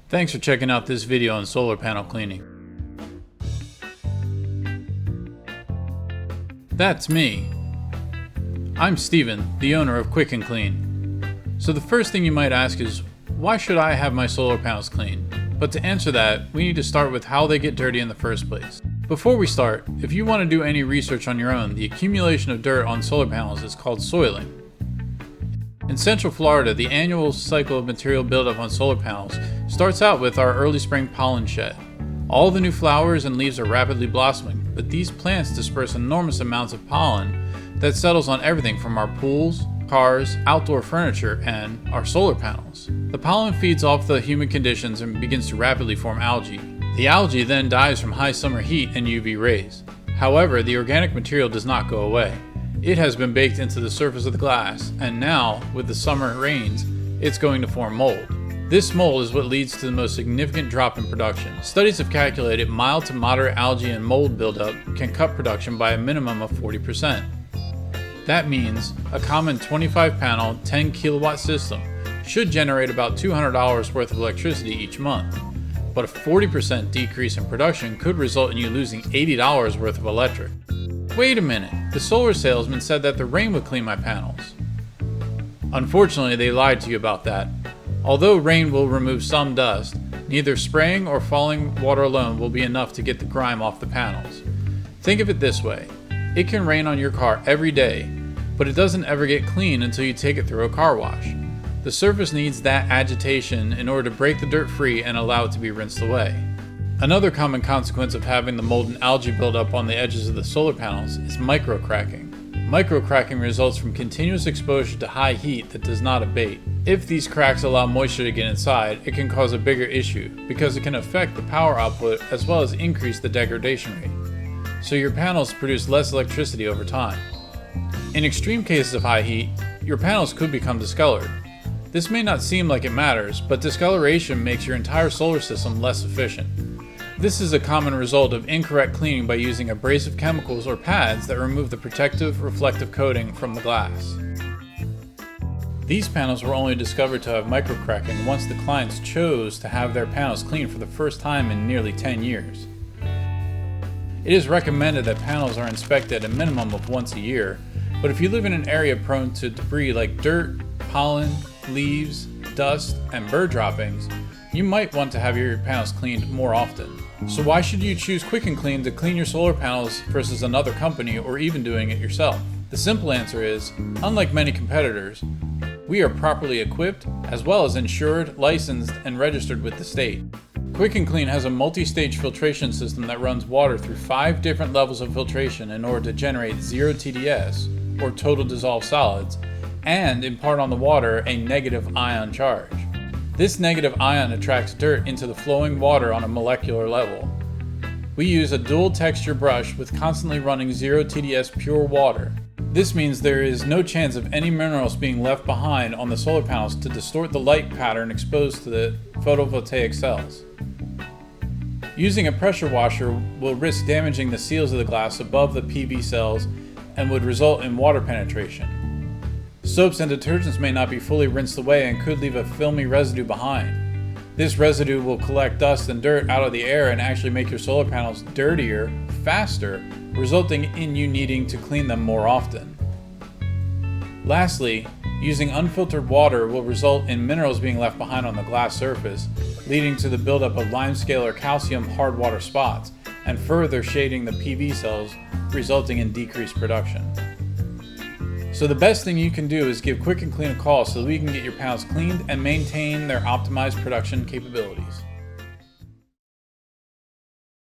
Thanks for checking out this video on solar panel cleaning. That's me. I'm Steven, the owner of Quick and Clean. So the first thing you might ask is, why should I have my solar panels cleaned? But to answer that, we need to start with how they get dirty in the first place. Before we start, if you want to do any research on your own, the accumulation of dirt on solar panels is called soiling. In Central Florida, the annual cycle of material buildup on solar panels starts out with our early spring pollen shed. All the new flowers and leaves are rapidly blossoming, but these plants disperse enormous amounts of pollen that settles on everything from our pools, cars, outdoor furniture, and our solar panels. The pollen feeds off the humid conditions and begins to rapidly form algae. The algae then dies from high summer heat and UV rays. However, the organic material does not go away. It has been baked into the surface of the glass, and now, with the summer rains, it's going to form mold. This mold is what leads to the most significant drop in production. Studies have calculated mild to moderate algae and mold buildup can cut production by a minimum of 40%. That means a common 25-panel, 10 kilowatt system should generate about $200 worth of electricity each month. But a 40% decrease in production could result in you losing $80 worth of electric. Wait a minute, the solar salesman said that the rain would clean my panels. Unfortunately, they lied to you about that. Although rain will remove some dust, neither spraying or falling water alone will be enough to get the grime off the panels. Think of it this way, it can rain on your car every day, but it doesn't ever get clean until you take it through a car wash. The surface needs that agitation in order to break the dirt free and allow it to be rinsed away. Another common consequence of having the mold and algae buildup on the edges of the solar panels is microcracking. Microcracking results from continuous exposure to high heat that does not abate. If these cracks allow moisture to get inside, it can cause a bigger issue because it can affect the power output as well as increase the degradation rate. So your panels produce less electricity over time. In extreme cases of high heat, your panels could become discolored. This may not seem like it matters, but discoloration makes your entire solar system less efficient. This is a common result of incorrect cleaning by using abrasive chemicals or pads that remove the protective reflective coating from the glass. These panels were only discovered to have microcracking once the clients chose to have their panels cleaned for the first time in nearly 10 years. It is recommended that panels are inspected a minimum of once a year, but if you live in an area prone to debris like dirt, pollen, leaves, dust, and bird droppings, you might want to have your panels cleaned more often. So why should you choose Quick and Clean to clean your solar panels versus another company or even doing it yourself? The simple answer is, unlike many competitors, we are properly equipped as well as insured, licensed, and registered with the state. Quick and Clean has a multi-stage filtration system that runs water through 5 different levels of filtration in order to generate 0 TDS, or total dissolved solids, and impart on the water a negative ion charge. This negative ion attracts dirt into the flowing water on a molecular level. We use a dual texture brush with constantly running 0 TDS pure water. This means there is no chance of any minerals being left behind on the solar panels to distort the light pattern exposed to the photovoltaic cells. Using a pressure washer will risk damaging the seals of the glass above the PV cells and would result in water penetration. Soaps and detergents may not be fully rinsed away and could leave a filmy residue behind. This residue will collect dust and dirt out of the air and actually make your solar panels dirtier, faster, resulting in you needing to clean them more often. Lastly, using unfiltered water will result in minerals being left behind on the glass surface, leading to the buildup of limescale or calcium hard water spots, and further shading the PV cells, resulting in decreased production. So the best thing you can do is give Quick and Clean a call so we can get your panels cleaned and maintain their optimized production capabilities.